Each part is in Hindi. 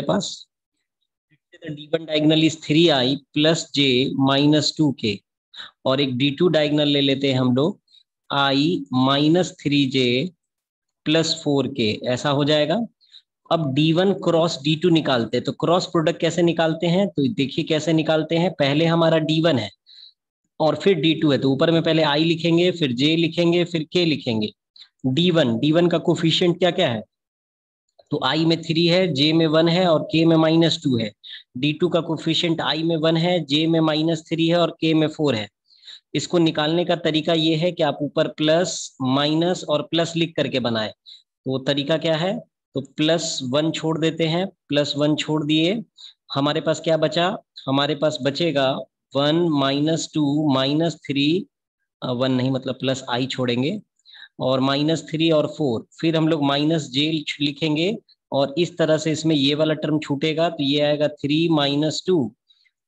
Pass D1 diagonal is 3i plus j minus 2k, और एक D2 डायगोनल ले लेते हैं हम लोग i minus 3j plus 4k, ऐसा हो जाएगा। अब D1 क्रॉस D2 निकालते हैं, तो क्रॉस प्रोडक्ट कैसे निकालते हैं, तो देखिए कैसे निकालते हैं। पहले हमारा D1 है और फिर D2 है, तो ऊपर में पहले i लिखेंगे, फिर j लिखेंगे, फिर k लिखेंगे। D1 का कोफिशिएंट क्या क्या है, तो i में 3 है, j में 1 है और k में -2 है। D2 का कोफिशिएंट i में 1 है, j में -3 है और k में 4 है। इसको निकालने का तरीका ये है कि आप ऊपर प्लस माइनस और प्लस लिख करके बनाए। तो तरीका क्या है, तो +1 छोड़ देते हैं, +1 छोड़ दिए, हमारे पास क्या बचा, हमारे पास बचेगा 1 -2 -3, 1 नहीं मतलब प्लस i छोड़ेंगे, और -3 और 4, फिर हम लोग माइनस जे लिखेंगे, और इस तरह से इसमें ये वाला टर्म छूटेगा, तो ये आएगा 3 -2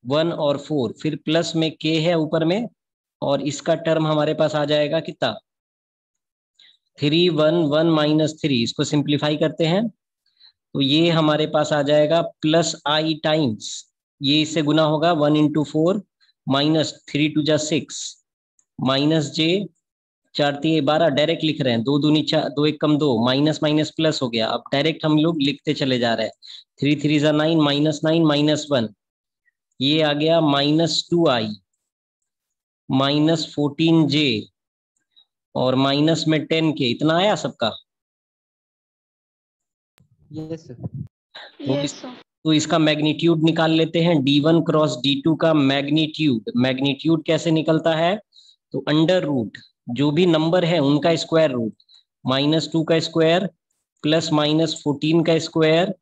1 और 4, फिर प्लस में k है ऊपर में, और इसका टर्म हमारे पास आ जाएगा कितना, 3 1 1 -3, इसको सिंप्लीफाई करते हैं तो ये हमारे पास आ जाएगा प्लस आई टाइम्स, ये इससे गुना होगा 1 × 4 -3 × 6 माइनस जे 4 3 12, डायरेक्ट लिख रहे हैं, 2 दूनी 4, 2 1 कम 2, माइनस माइनस प्लस हो गया। अब डायरेक्ट हम लोग लिखते चले जा रहे हैं, 3 3 ज़ा 9 -9 -1, ये आ गया -2i -14j और माइनस में 10k, इतना आया सबका। Yes sir. तो तो इसका मैग्नीट्यूड निकाल लेते हैं, D1 क्रॉस D2 का मैग्नीट्यूड। मैग्नीट्यूड कैसे निकलता है, तो अंडर रूट जो भी नंबर है उनका स्क्वायर रूट, -2 का स्क्वायर प्लस -14 का स्क्वायर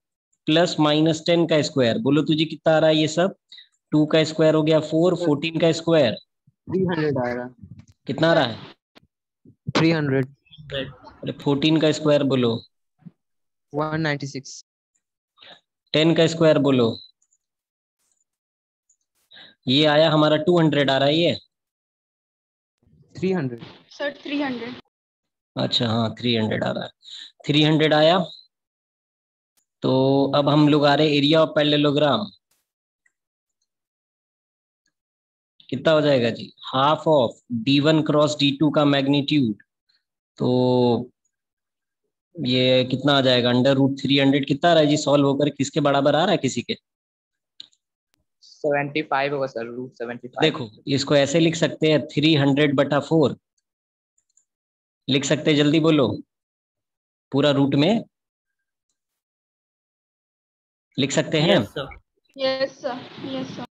प्लस -10 का स्क्वायर। बोलो तुझे कितना आ रहा है ये सब, 2 का स्क्वायर हो गया 4, 14 का स्क्वायर 300 आ रहा। कितना आ रहा है, 300। अरे 14 का स्क्वायर बोलो, 196। 10 का स्क्वायर बोलो, ये आया हमारा 200 आ रहा है ये। 300 सर 300। अच्छा हाँ 300 आ रहा है, 300 आया। तो अब हम लोग आ रहे एरिया ऑफ पैरेललोग्राम, कितना हो जाएगा जी, half of D1 cross D2 का मैग्नीट्यूड। तो ये कितना आ जाएगा, √300 कितना आ रहा है जी, सॉल्व होकर किसके बराबर आ रहा है किसी के, 75 होगा सर, √75। देखो इसको ऐसे लिख सकते हैं, 300/4 लिख सकते हैं, जल्दी बोलो, पूरा रूट में लिख सकते हैं। Yes sir, yes sir.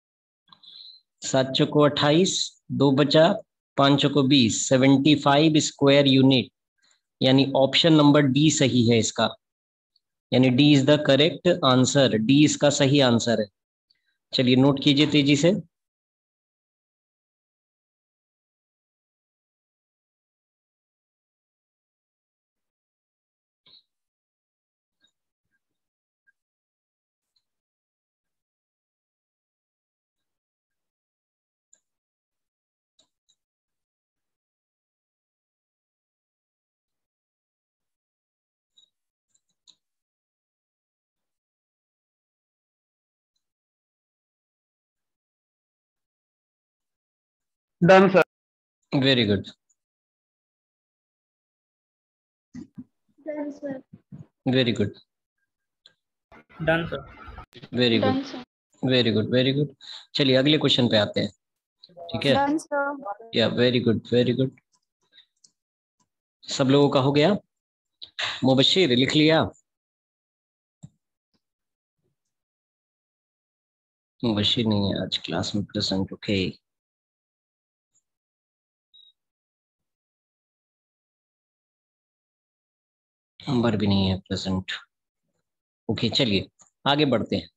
7 चौको 28, 2 बचा, 5 चौको 20, 75 स्क्वायर यूनिट, यानी ऑप्शन नंबर डी सही है इसका, यानी D is the correct answer, D इसका सही आंसर है। चलिए नोट कीजिए तेजी से। Done sir. Very good, done sir. Very good, done sir. Very good, done sir. Very good, very good. चलिए अगले क्वेश्चन पे आते हैं, ठीक है। Done sir. या वेरी गुड, वेरी गुड, सब लोगों का हो गया। मुबशिर लिख लिया, मुबशिर नहीं है आज क्लास में प्रेजेंट, ओके। नंबर भी नहीं है प्रेजेंट, ओके। चलिए आगे बढ़ते हैं,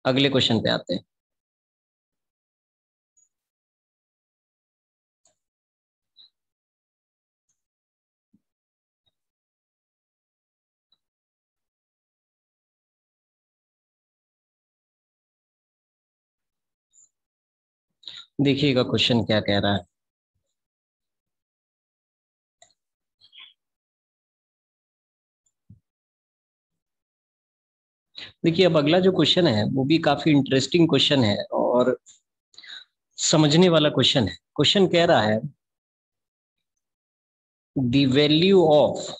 अगले क्वेश्चन पे आते हैं। देखिएगा क्वेश्चन क्या कह रहा है, देखिए अब अगला जो क्वेश्चन है वो भी काफी इंटरेस्टिंग क्वेश्चन है और समझने वाला क्वेश्चन है। क्वेश्चन कह रहा है the value of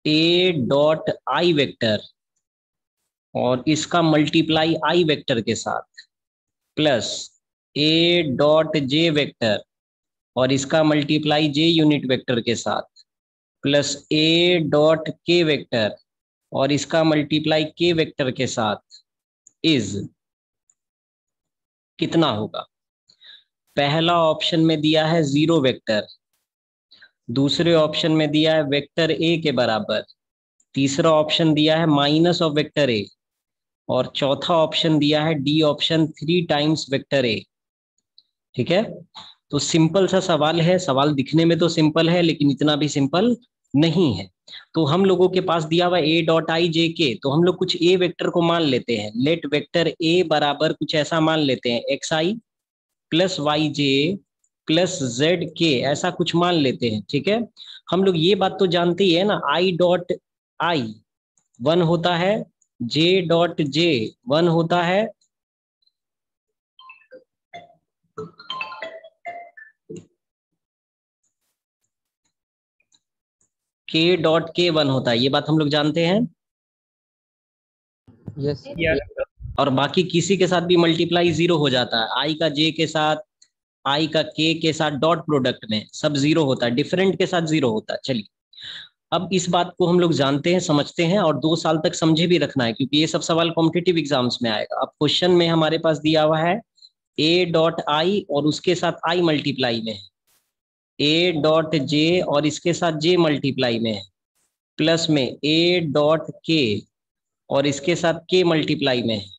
A dot I vector और इसका मल्टीप्लाई आई वेक्टर के साथ plus A dot J vector और इसका मल्टीप्लाई जे यूनिट वेक्टर के साथ प्लस ए डॉट के वेक्टर और इसका मल्टीप्लाई के वेक्टर के साथ इज कितना होगा। पहला ऑप्शन में दिया है 0 वेक्टर, दूसरे ऑप्शन में दिया है वेक्टर ए के बराबर, तीसरा ऑप्शन दिया है माइनस ऑफ वेक्टर ए और चौथा ऑप्शन दिया है D option 3 times vector A. ठीक है, तो सिंपल सा सवाल है, सवाल दिखने में तो सिंपल है लेकिन इतना भी सिंपल नहीं है। तो हम लोगों के पास दिया हुआ ए डॉट आई जे के, तो हम लोग कुछ ए वेक्टर को मान लेते हैं। लेट वेक्टर ए बराबर कुछ ऐसा मान लेते हैं एक्स आई प्लस वाई जे प्लस जेड के, ऐसा कुछ मान लेते हैं। ठीक है, हम लोग ये बात तो जानते ही है ना, आई डॉट आई 1 होता है, जे डॉट जे 1 होता है, के डॉट के 1 होता है, ये बात हम लोग जानते हैं। Yes Yes, sir. और बाकी किसी के साथ भी मल्टीप्लाई 0 हो जाता है, आई का जे के साथ, आई का के साथ डॉट प्रोडक्ट में सब 0 होता है, डिफरेंट के साथ 0 होता है। चलिए अब इस बात को हम लोग जानते हैं, समझते हैं और 2 साल तक समझे भी रखना है क्योंकि ये सब सवाल कॉम्पिटिटिव एग्जाम्स में आएगा। अब क्वेश्चन में हमारे पास दिया हुआ है ए डॉट आई और उसके साथ आई मल्टीप्लाई में है, ए डॉट जे और इसके साथ जे मल्टीप्लाई में है, प्लस में ए डॉट के और इसके साथ के मल्टीप्लाई में है।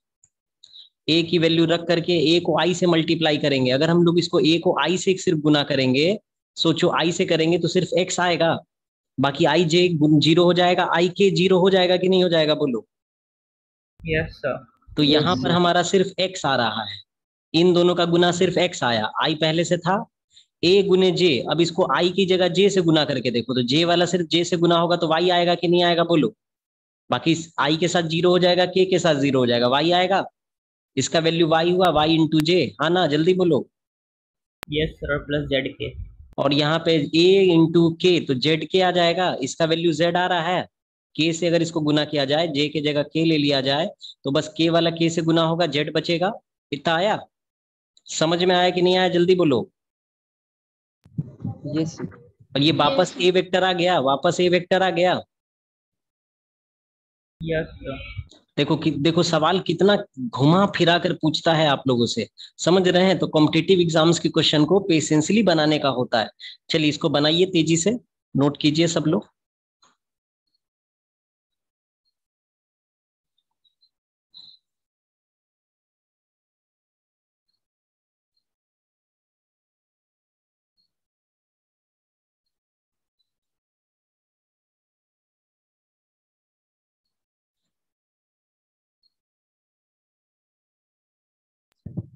ए की वैल्यू रख करके ए को आई से मल्टीप्लाई करेंगे। अगर हम लोग इसको ए को आई से सिर्फ गुना करेंगे, सोचो आई से करेंगे तो सिर्फ एक्स आएगा, बाकी आई जे 0 हो जाएगा, आई के 0 हो जाएगा कि नहीं हो जाएगा बोलो। Yes, sir. तो यहाँ पर हमारा सिर्फ एक्स आ रहा है, इन दोनों का गुना सिर्फ एक्स आया, आई पहले से था, ए गुने जे। अब इसको आई की जगह जे से गुना करके देखो तो जे वाला सिर्फ जे से गुना होगा तो वाई आएगा कि नहीं आएगा बोलो। बाकी आई के साथ 0 हो जाएगा, के साथ 0 हो जाएगा, वाई आएगा, इसका वैल्यू वाई हुआ, वाई इंटू जे। हाँ ना, जल्दी बोलो। Yes, sir. Plus ZK. और यहाँ पे ए इंटू के तो जेड के आ जाएगा, इसका वैल्यू जेड आ रहा है, के से अगर इसको गुना किया जाए, जे के जगह के ले लिया जाए तो बस के वाला के से गुना होगा, जेड बचेगा। इतना आया, समझ में आया कि नहीं आया, जल्दी बोलो। यस और ये वापस Yes. ए वेक्टर आ गया, वापस ए वेक्टर आ गया। Yes, sir. देखो सवाल कितना घुमा फिरा कर पूछता है आप लोगों से, समझ रहे हैं। तो कॉम्पिटिटिव एग्जाम्स के क्वेश्चन को पेशेंसली बनाने का होता है। चलिए इसको बनाइए, तेजी से नोट कीजिए सब लोग।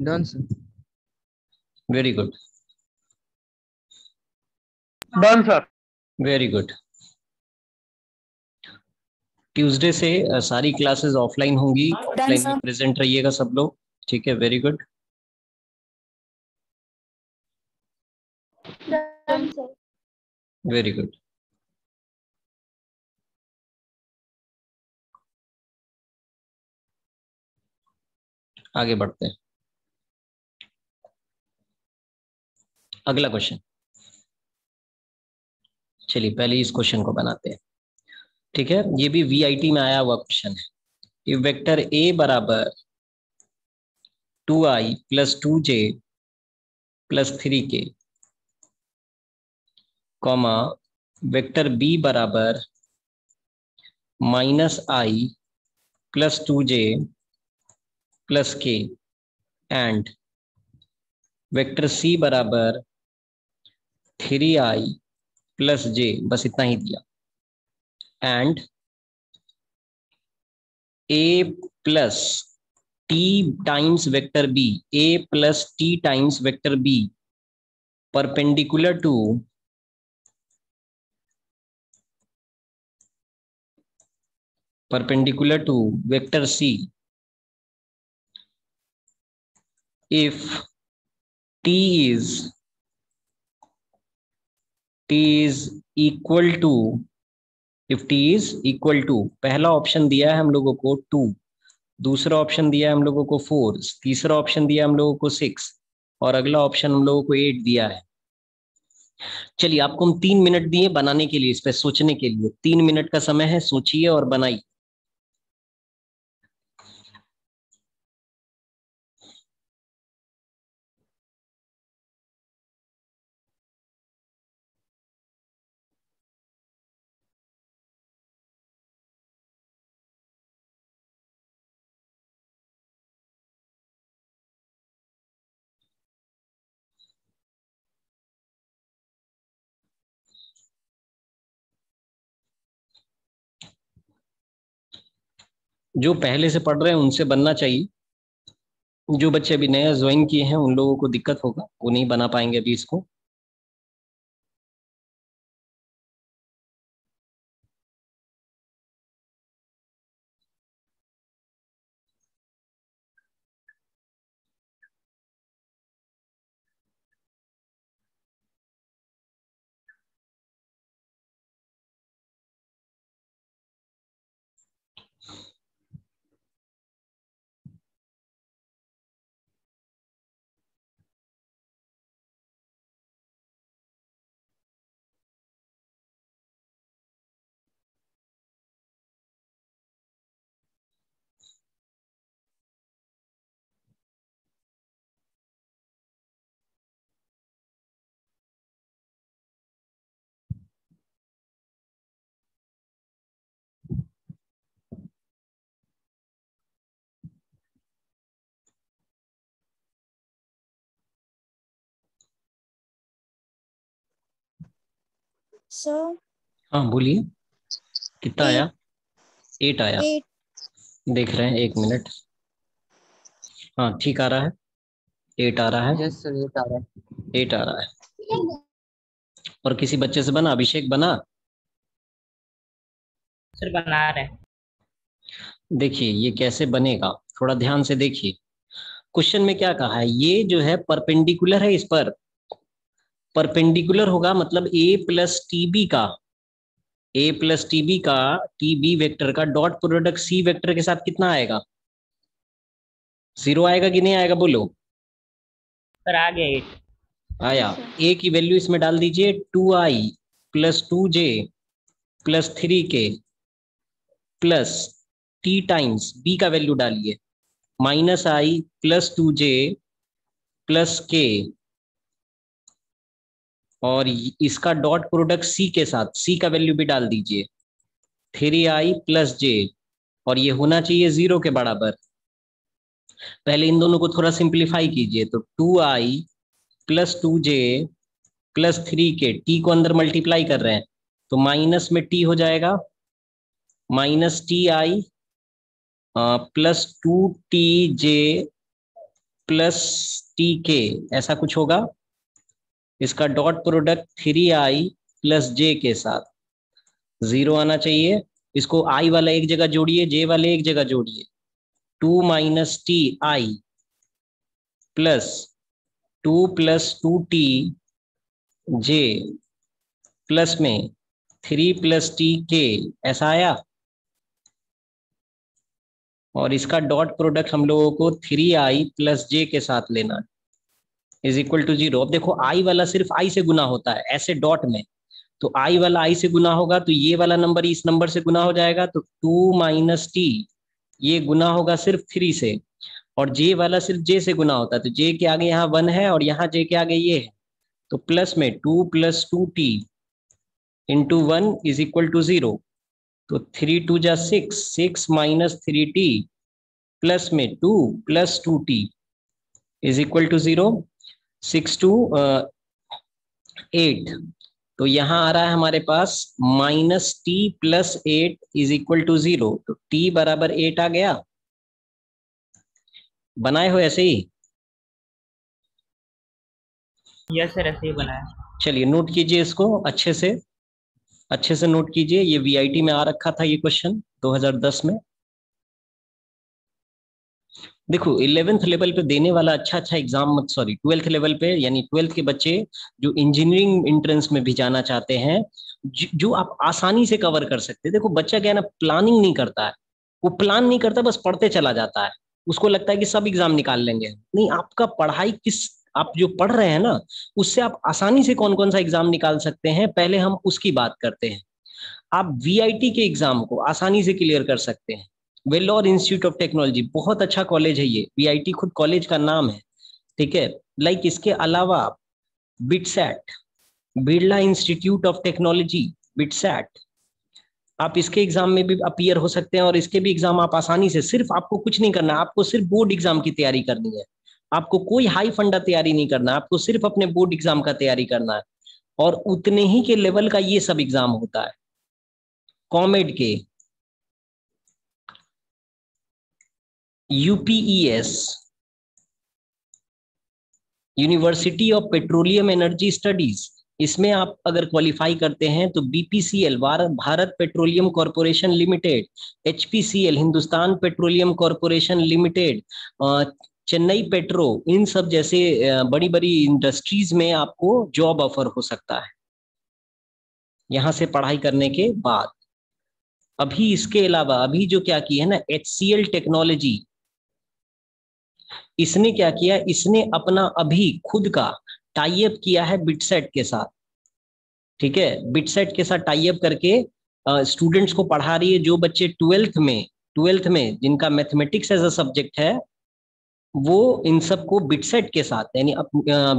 Done sir. Very good, Done, sir. Very good. Tuesday से सारी क्लासेस ऑफलाइन होंगी, ऑफलाइन में प्रेजेंट रहिएगा सब लोग। ठीक है, very good. Done, sir. Very good. आगे बढ़ते हैं, अगला क्वेश्चन। चलिए पहले इस क्वेश्चन को बनाते हैं। ठीक है, ये भी वीआईटी में आया हुआ क्वेश्चन है कि वेक्टर ए बराबर 2i plus 2j plus 3k comma vector B बराबर -i plus 2j plus k and vector C बराबर 3i प्लस j, बस इतना ही दिया, and a plus t times vector B, a plus t times vector B perpendicular to perpendicular to vector C if t is equal to, if t is equal to, पहला ऑप्शन दिया है हम लोगों को 2, दूसरा ऑप्शन दिया है हम लोगों को 4, तीसरा ऑप्शन दिया है हम लोगों को 6 और अगला ऑप्शन हम लोगों को 8 दिया है। चलिए आपको हम 3 मिनट दिए बनाने के लिए, इस पे सोचने के लिए 3 मिनट का समय है, सोचिए और बनाइए। जो पहले से पढ़ रहे हैं उनसे बनना चाहिए, जो बच्चे अभी नया ज्वाइन किए हैं उन लोगों को दिक्कत होगा, वो नहीं बना पाएंगे अभी इसको। सर हाँ बोलिए, कितना आया? 8 आया, 8 देख रहे हैं, 1 मिनट। हाँ ठीक आ रहा है, 8 आ रहा है, यस सर, ये आ रहा है। 8 आ रहा है। और किसी बच्चे से बना? अभिषेक बना? सर बना रहे हैं। देखिए ये कैसे बनेगा, थोड़ा ध्यान से देखिए। क्वेश्चन में क्या कहा है, ये जो है परपेंडिकुलर है, इस पर परपेंडिकुलर होगा, मतलब a प्लस टीबी का, a प्लस टीबी का, टीबी वेक्टर का डॉट प्रोडक्ट सी वेक्टर के साथ कितना आएगा? 0 आएगा कि नहीं आएगा, बोलो। सर आ गया 8। आया। a की वैल्यू इसमें डाल दीजिए, 2i plus 2j plus 3k plus t times b का वैल्यू डालिए, माइनस आई प्लस 2j प्लस k, और इसका डॉट प्रोडक्ट c के साथ, c का वैल्यू भी डाल दीजिए, 3i प्लस j, और ये होना चाहिए 0 के बराबर। पहले इन दोनों को थोड़ा सिंप्लीफाई कीजिए, तो 2i plus 2j plus 3k, T को अंदर मल्टीप्लाई कर रहे हैं तो माइनस में t हो जाएगा, minus T I plus 2tj plus tk, ऐसा कुछ होगा। इसका dot product 3i plus j के साथ 0 आना चाहिए। इसको i वाला एक जगह जोड़िए, j वाले एक जगह जोड़िए, 2 minus T I plus 2 plus 2t j plus में 3 प्लस tk, ऐसा आया। और इसका डॉट प्रोडक्ट हम लोगों को 3i प्लस j के साथ लेना है, इज इक्वल टू 0। अब देखो i वाला सिर्फ i से गुना होता है ऐसे डॉट में, तो i वाला i से गुना होगा तो ये वाला नंबर इस नंबर से गुना हो जाएगा, तो 2 माइनस टी, ये गुना होगा सिर्फ 3 से, और j वाला सिर्फ j से गुना होता है, तो j के आगे यहाँ 1 है और यहाँ j के आगे ये है, तो प्लस में 2 plus 2t into 1 is equal to 0, तो 3 2 जा 6, 6 माइनस 3t प्लस में 2 plus 2t is equal to 0, 6 2 8, तो यहाँ आ रहा है हमारे पास minus T plus 8 is equal to 0, तो t बराबर 8 आ गया। बनाए हो ऐसे ही? यस सर ऐसे ही बनाया। चलिए नोट कीजिए इसको अच्छे से। अच्छे से नोट कीजिए, ये वीआईटी में आ रखा था ये क्वेश्चन 2010 में। देखो 11th लेवल पे देने वाला अच्छा अच्छा एग्जाम मत, सॉरी 12th लेवल पे, यानी 12th के बच्चे जो इंजीनियरिंग एंट्रेंस में भी जाना चाहते हैं, जो आप आसानी से कवर कर सकते हैं। देखो बच्चा क्या है ना, प्लानिंग नहीं करता है, वो प्लान नहीं करता, बस पढ़ते चला जाता है। उसको लगता है कि सब एग्जाम निकाल लेंगे। नहीं, आपका पढ़ाई किस, आप जो पढ़ रहे हैं ना, उससे आप आसानी से कौन कौन सा एग्जाम निकाल सकते हैं, पहले हम उसकी बात करते हैं। आप वीआईटी के एग्जाम को आसानी से क्लियर कर सकते हैं। वेल्लोर इंस्टीट्यूट ऑफ टेक्नोलॉजी बहुत अच्छा कॉलेज है ये, वीआईटी खुद कॉलेज का नाम है, ठीक है। लाइक इसके अलावा BITSAT, Birla institute of technology, BITSAT, आप इसके एग्जाम में भी अपीयर हो सकते हैं, और इसके भी एग्जाम आप आसानी से, सिर्फ आपको कुछ नहीं करना, आपको सिर्फ बोर्ड एग्जाम की तैयारी करनी है। आपको कोई हाई फंडा तैयारी नहीं करना, आपको सिर्फ अपने बोर्ड एग्जाम का तैयारी करना है, और उतने ही के लेवल का ये सब एग्जाम होता है। कॉमेड के, UPES, university of petroleum energy studies, इसमें आप अगर क्वालिफाई करते हैं तो BPCL, Bharat petroleum corporation limited, HPCL, Hindustan petroleum corporation limited, Chennai petro, इन सब जैसे बड़ी बड़ी इंडस्ट्रीज में आपको जॉब ऑफर हो सकता है यहां से पढ़ाई करने के बाद। अभी इसके अलावा अभी जो क्या की है ना, एचसीएल टेक्नोलॉजी, इसने क्या किया, इसने अपना अभी खुद का टाई अप किया है बिटसेट के साथ, ठीक है। बिटसेट के साथ टाई अप करके स्टूडेंट्स को पढ़ा रही है। जो बच्चे ट्वेल्थ में जिनका मैथमेटिक्स एज अ सब्जेक्ट है, वो इन सबको बिटसेट के साथ, यानी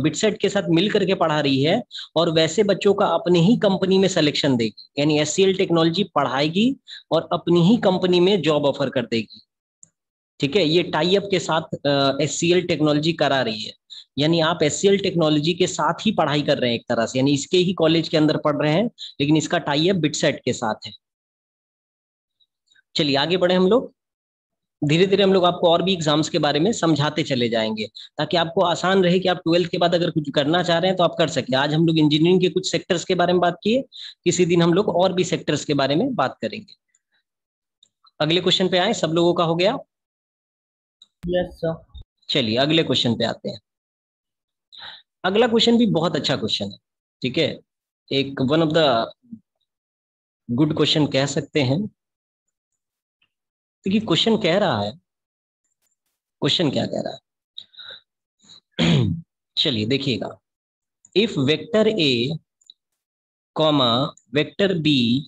बिटसेट के साथ मिल करके पढ़ा रही है, और वैसे बच्चों का अपने ही कंपनी में सिलेक्शन देगी, यानी एचसीएल टेक्नोलॉजी पढ़ाएगी और अपनी ही कंपनी में जॉब ऑफर कर देगी, ठीक है। ये टाई अप के साथ एचसीएल टेक्नोलॉजी करा रही है, यानी आप एचसीएल टेक्नोलॉजी के साथ ही पढ़ाई कर रहे हैं एक तरह से, यानी इसके ही कॉलेज के अंदर पढ़ रहे हैं, लेकिन इसका टाई अप बिटसेट के साथ है। चलिए आगे बढ़े हम लोग। धीरे धीरे हम लोग आपको और भी एग्जाम्स के बारे में समझाते चले जाएंगे, ताकि आपको आसान रहे कि आप 12th के बाद अगर कुछ करना चाह रहे हैं तो आप कर सके। आज हम लोग इंजीनियरिंग के कुछ सेक्टर्स के बारे में बात किए, किसी दिन हम लोग और भी सेक्टर्स के बारे में बात करेंगे। अगले क्वेश्चन पे आए, सब लोगों का हो गया? Yes sir. चलिए अगले क्वेश्चन पे आते हैं। अगला क्वेश्चन भी बहुत अच्छा क्वेश्चन है, ठीक है, एक one of the good question कह सकते हैं। देखिए क्वेश्चन कह रहा है, क्वेश्चन क्या कह रहा है चलिए देखिएगा। If vector A comma vector B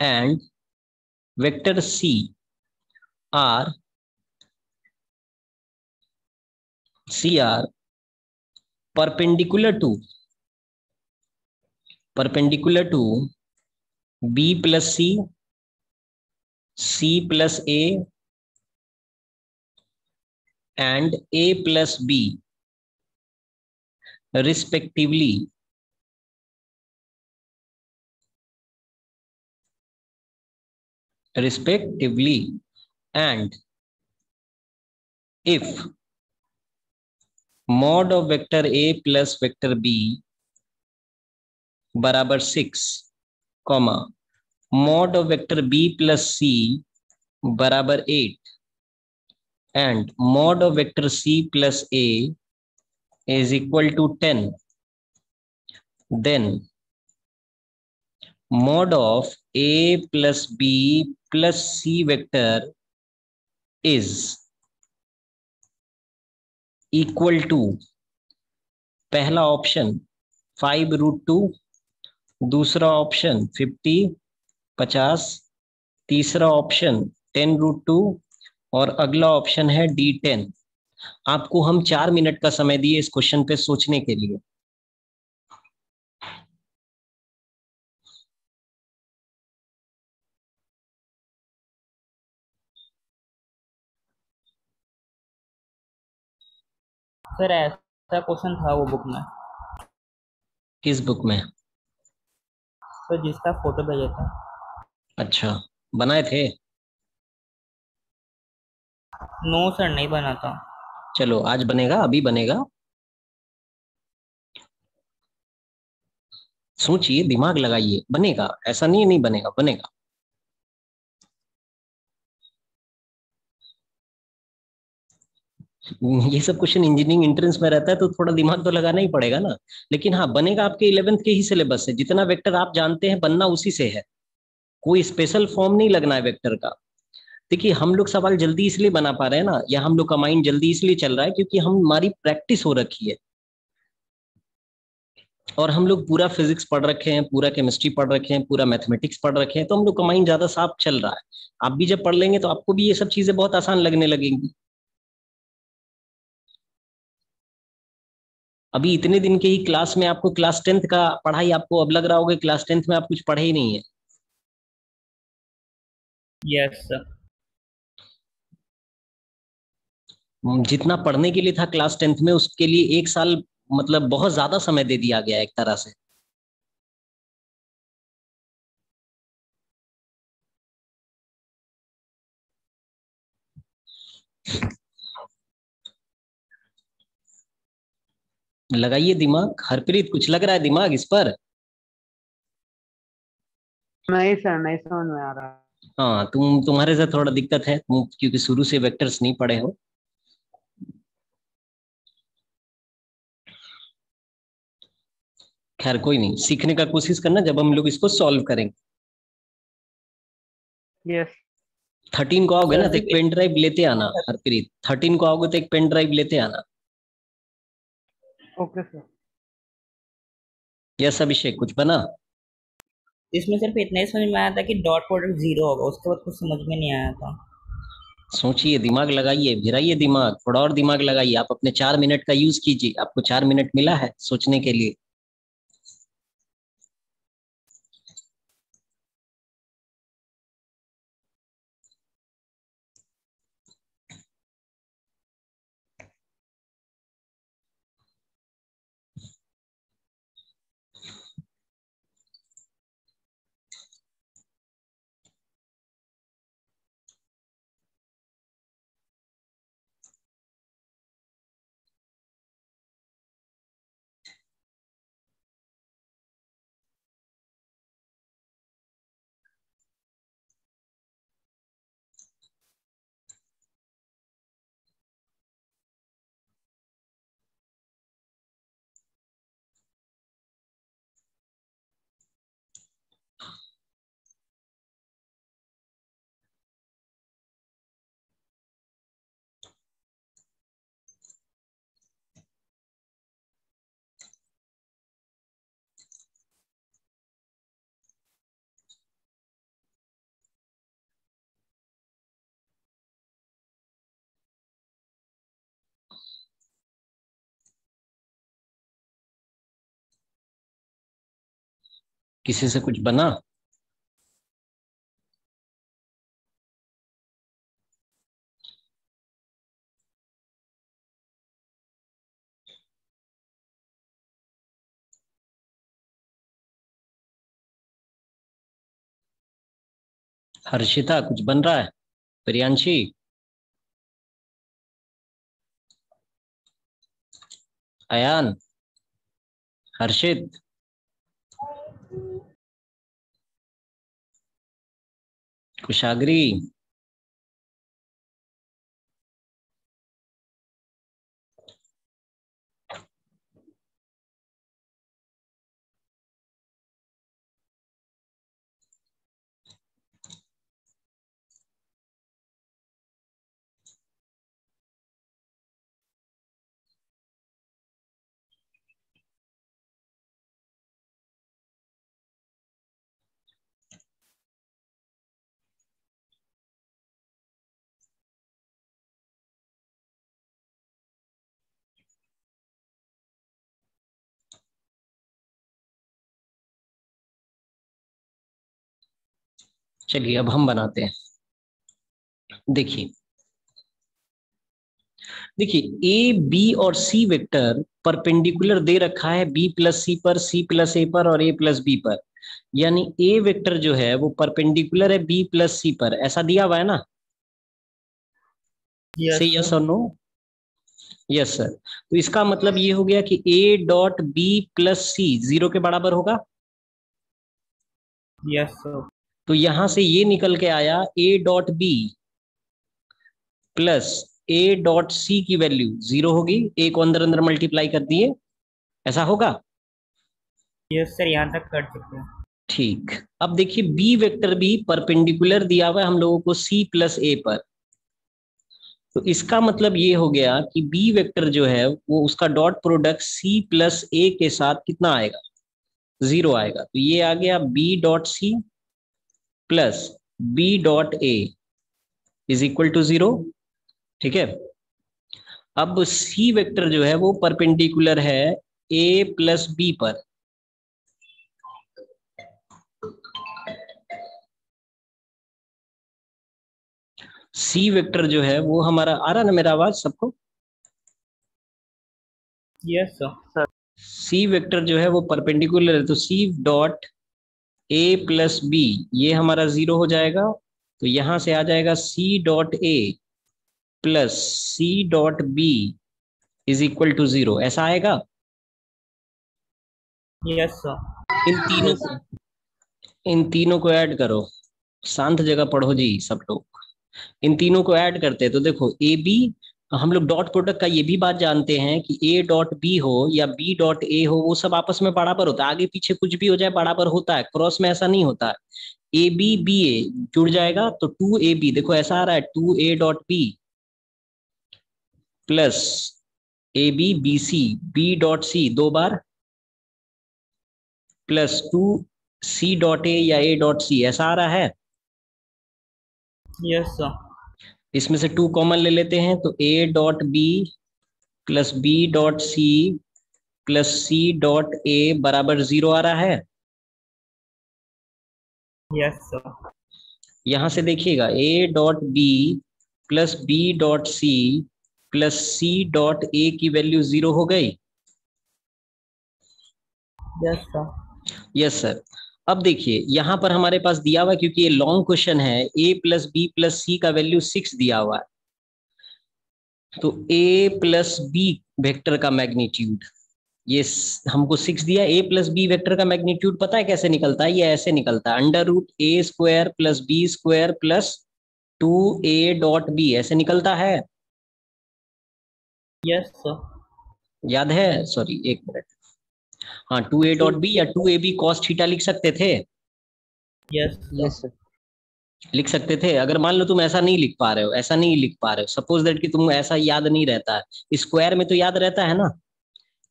and vector C are perpendicular to b plus c plus a and a plus b respectively, and if mod of vector a plus vector b बराबर 6, comma mod of vector b plus c बराबर 8 and mod of vector c plus a is equal to 10, then mod of a plus b plus c vector is equal to, पहला ऑप्शन 5√2, दूसरा ऑप्शन 50, तीसरा ऑप्शन 10√2, और अगला ऑप्शन है D10। आपको हम 4 मिनट का समय दिए इस क्वेश्चन पे सोचने के लिए। सर ऐसा क्वेश्चन था वो बुक में, किस बुक में? तो जिसका फोटो भेजा था। अच्छा, बनाए थे? नो सर नहीं बना था। चलो आज बनेगा, अभी बनेगा। सोचिए, दिमाग लगाइए, बनेगा, ऐसा नहीं नहीं बनेगा, बनेगा। ये सब क्वेश्चन इंजीनियरिंग एंट्रेंस में रहता है तो थोड़ा दिमाग तो लगाना ही पड़ेगा ना। लेकिन हाँ, बनेगा, आपके 11th के ही सिलेबस से जितना वेक्टर आप जानते हैं बनना उसी से है। कोई स्पेशल फॉर्म नहीं लगना है वेक्टर का। देखिए, हम लोग सवाल जल्दी इसलिए बना पा रहे हैं ना, या हम लोग का माइंड जल्दी इसलिए चल रहा है क्योंकि हमारी प्रैक्टिस हो रखी है। और हम लोग पूरा फिजिक्स पढ़ रखे हैं, पूरा केमिस्ट्री पढ़ रखे हैं, पूरा मैथमेटिक्स पढ़ रखे हैं, तो हम लोग का माइंड ज्यादा साफ चल रहा है। आप भी जब पढ़ लेंगे तो आपको भी ये सब चीजें बहुत आसान लगने लगेंगी। अभी इतने दिन के ही क्लास में आपको क्लास 10th का पढ़ाई, आपको अब लग रहा होगा क्लास 10th में आप कुछ पढ़े ही नहीं है। Yes sir. जितना पढ़ने के लिए था क्लास 10th में, उसके लिए 1 साल मतलब बहुत ज्यादा समय दे दिया गया एक तरह से। लगाइए दिमाग, हरप्रीत, कुछ लग रहा है दिमाग इस पर? नहीं सर, नहीं समझ में आ रहा। हाँ, तुम्हारे साथ थोड़ा दिक्कत है, तुम क्योंकि शुरू से वेक्टर्स नहीं पढ़े हो। खैर कोई नहीं, सीखने का कोशिश करना जब हम लोग इसको सॉल्व करेंगे। यस 13 को आओगे ना सर तो एक पेन ड्राइव लेते आना हरप्रीत, 13 को आओगे तो एक पेन ड्राइव लेते आना। Okay sir. यस अभिषेक, कुछ बना? इसमें सिर्फ इतना ही समझ में आया था कि डॉट प्रोडक्ट 0 होगा, उसके बाद कुछ समझ में नहीं आया था। सोचिए, दिमाग लगाइए, भिराइए दिमाग, थोड़ा और दिमाग लगाइए। आप अपने 4 मिनट का यूज कीजिए, आपको 4 मिनट मिला है सोचने के लिए। किसी से कुछ बना? हर्षिता, कुछ बन रहा है? प्रियांशी, अयान, हर्षित, कुशाग्री, चलिए अब हम बनाते हैं। देखिए देखिए, ए बी और सी वेक्टर परपेंडिकुलर दे रखा है बी प्लस सी पर, सी प्लस ए पर और ए प्लस बी पर। यानी ए वेक्टर जो है वो परपेंडिकुलर है बी प्लस सी पर, ऐसा दिया हुआ है ना? से यस यस सर। और नो? Yes sir. तो इसका मतलब ये हो गया कि A dot B plus C 0 के बराबर होगा। Yes sir. तो यहां से ये निकल के आया A dot B plus A dot C की वैल्यू 0 होगी, ए को अंदर अंदर मल्टीप्लाई कर दिए, ऐसा होगा। यस सर, यहाँ तक कर सकते हैं। ठीक, अब देखिए बी वेक्टर भी परपेंडिकुलर दिया हुआ है हम लोगों को सी प्लस ए पर। तो इसका मतलब ये हो गया कि बी वेक्टर जो है वो उसका डॉट प्रोडक्ट सी प्लस ए के साथ कितना आएगा, 0 आएगा। तो ये आ गया B dot C plus B dot A is equal to 0। ठीक है, अब सी वेक्टर जो है वो परपेंडिकुलर है ए प्लस बी पर। सी वेक्टर जो है वो हमारा, आ रहा ना मेरा आवाज सबको? Yes sir. सी वेक्टर जो है वो परपेंडिकुलर है, तो C dot A plus B ये हमारा 0 हो जाएगा। तो यहां से आ जाएगा C dot A plus C dot B is equal to 0, ऐसा आएगा। Yes sir. इन तीनों को इन तीनों को ऐड करो, शांत जगह पढ़ो जी सब लोग। इन तीनों को ऐड करते हैं तो देखो ए बी, हम लोग डॉट प्रोडक्ट का ये भी बात जानते हैं कि ए डॉट बी हो या बी डॉट ए हो, वो सब आपस में बराबर होता है, आगे पीछे कुछ भी हो जाए बराबर होता है, क्रॉस में ऐसा नहीं होता है। ए बी बी ए जुड़ जाएगा तो 2 AB, देखो ऐसा आ रहा है 2 A dot B plus A B B C B dot C 2 बार प्लस 2 C डॉट ए या A डॉट सी, ऐसा आ रहा है। Yes sir. इसमें से 2 कॉमन ले लेते हैं तो A dot B plus B dot C plus C dot A बराबर 0 आ रहा है। Yes sir. यहां से देखिएगा A dot B plus B dot C plus C dot ए की वैल्यू 0 हो गई। Yes sir. Yes sir. अब देखिए यहां पर हमारे पास दिया हुआ है, क्योंकि ये लॉन्ग क्वेश्चन है, A plus B plus C का वैल्यू 6 दिया हुआ है। तो ए प्लस बी वेक्टर का मैग्नीट्यूड ये हमको 6 दिया। ए प्लस बी वेक्टर का मैग्नीट्यूड पता है कैसे निकलता है? ये ऐसे निकलता है, under root A square plus B square plus 2A dot B, ऐसे निकलता है। Yes sir. याद है? सॉरी एक मिनट। हाँ, 2A डॉट बी या 2AB कॉस थीटा लिख सकते थे। Yes yes sir. सर। लिख सकते थे। अगर मान लो तुम ऐसा नहीं लिख पा रहे हो, ऐसा नहीं लिख पा रहे हो, सपोज दैट कि तुम ऐसा याद नहीं रहता है, स्क्वायर में तो याद रहता है ना,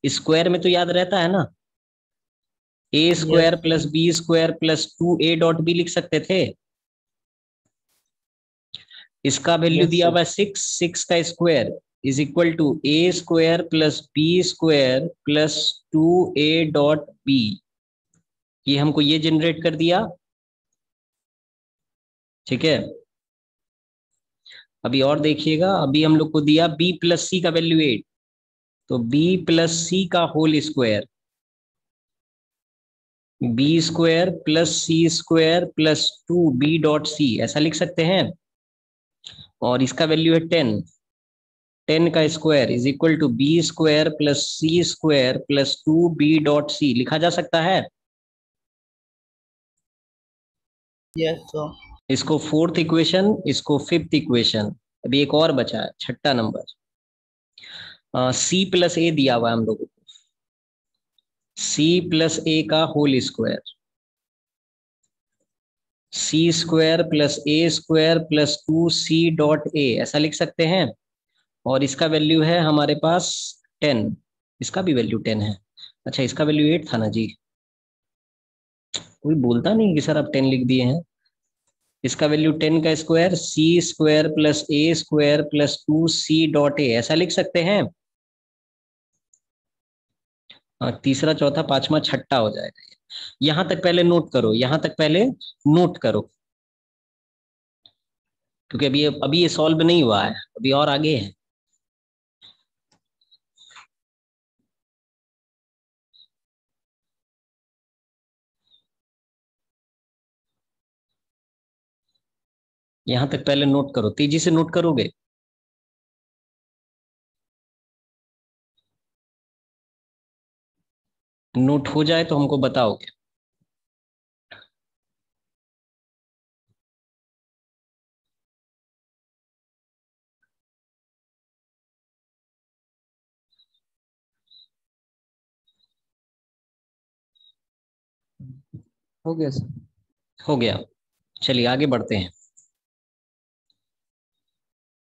स्क्वायर में तो याद रहता है ना, A square yes plus B square plus 2A dot B लिख सकते थे। इसका वैल्यू यस दिया सर। हुआ है 6, 6 का square is equal to A square plus B square plus 2A dot B, ये हमको ये जनरेट कर दिया। ठीक है, अभी और देखिएगा, अभी हम लोग को दिया बी प्लस सी का वैल्यू 8, तो बी प्लस सी का whole square, B square plus C square plus 2B dot C, ऐसा लिख सकते हैं। और इसका वैल्यू है 10, 10 का square is equal to B square plus C square plus 2B dot C, लिखा जा सकता है। Yes sir. इसको फोर्थ इक्वेशन, इसको फिफ्थ इक्वेशन। अभी एक और बचा है, छठा नंबर। सी प्लस ए दिया हुआ है हम लोगों को, सी प्लस ए का whole square, C square plus A square plus 2C dot A, ऐसा लिख सकते हैं। और इसका वैल्यू है हमारे पास 10, इसका भी वैल्यू 10 है। अच्छा, इसका वैल्यू 8 था ना जी, कोई बोलता नहीं कि सर आप 10 लिख दिए हैं। इसका वैल्यू 10 का square, C square plus A square plus 2C dot A, ऐसा लिख सकते हैं। तीसरा चौथा पांचवा छठा हो जाएगा। यहां तक पहले नोट करो, यहां तक पहले नोट करो, क्योंकि अभी ये सॉल्व नहीं हुआ है, अभी और आगे है। यहां तक पहले नोट करो, तेजी से नोट करोगे। नोट हो जाए तो हमको बताओगे। हो गया सर। हो गया। चलिए आगे बढ़ते हैं।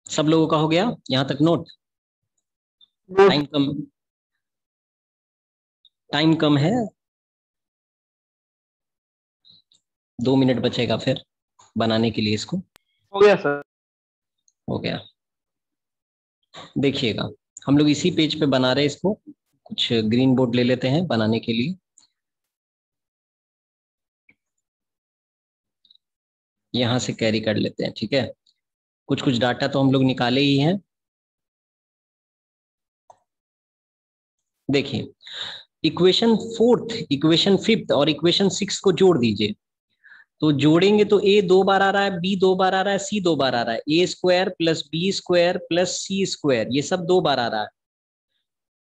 सब लोगों का हो गया यहाँ तक नोट? टाइम कम, टाइम कम है, 2 मिनट बचेगा फिर बनाने के लिए इसको। हो गया सर। हो गया। देखिएगा, हम लोग इसी पेज पे बना रहे हैं इसको। कुछ ग्रीन बोर्ड ले लेते हैं बनाने के लिए। यहाँ से कैरी कर लेते हैं, ठीक है। कुछ कुछ डाटा तो हम लोग निकाले ही हैं। देखिए, इक्वेशन फोर्थ, इक्वेशन फिफ्थ और इक्वेशन सिक्स को जोड़ दीजिए। तो जोड़ेंगे तो ए 2 बार आ रहा है, बी 2 बार आ रहा है, सी 2 बार आ रहा है। A square plus B square plus C square, ये सब 2 बार आ रहा है।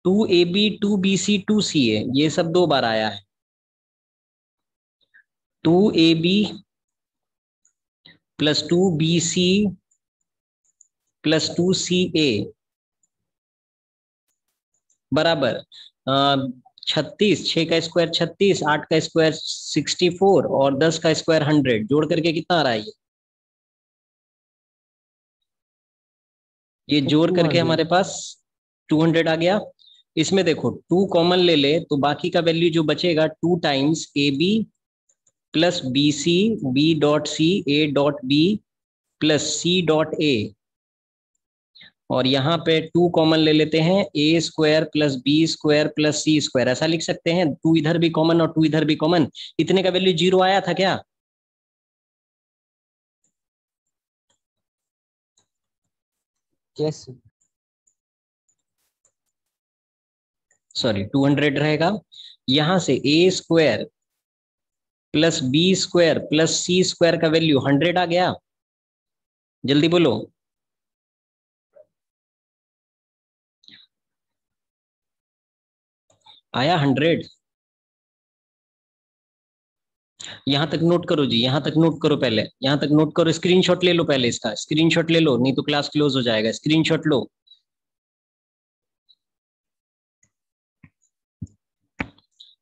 2ab 2bc 2ca, ये सब 2 बार आया है। 2ab plus 2bc plus 2ca बराबर 36। 6 का स्क्वायर 36, 8 का स्क्वायर 64 और 10 का स्क्वायर 100। जोड़ करके कितना आ रहा है ये जोड़ करके 200। हमारे पास 200 आ गया। इसमें देखो 2 कॉमन ले ले तो बाकी का वैल्यू जो बचेगा 2 times A B plus B C, B dot C, A dot B plus C dot A. और यहाँ पे 2 कॉमन ले लेते हैं, A square plus B square plus C square. ऐसा लिख सकते हैं, 2 इधर भी कॉमन और 2 इधर भी कॉमन। इतने का वैल्यू 0 आया था क्या? यस। सॉरी, 200 रहेगा। यहां से A square plus B square plus C square का वैल्यू 100 आ गया। जल्दी बोलो। आया 100? यहां तक नोट करो जी, यहां तक नोट करो, पहले यहां तक नोट करो। स्क्रीनशॉट ले लो, पहले इसका स्क्रीनशॉट ले लो, नहीं तो क्लास क्लोज हो जाएगा। स्क्रीनशॉट लो।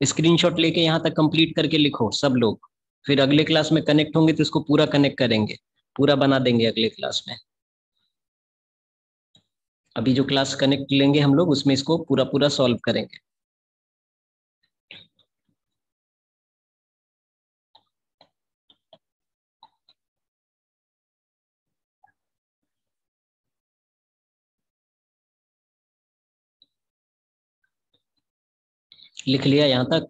स्क्रीनशॉट लेके यहां तक कंप्लीट करके लिखो सब लोग। फिर अगले क्लास में कनेक्ट होंगे तो इसको पूरा कनेक्ट करेंगे, पूरा बना देंगे अगले क्लास में। अभी जो क्लास कनेक्ट लेंगे हम लोग उसमें इसको पूरा पूरा सॉल्व करेंगे। लिख लिया यहाँ तक?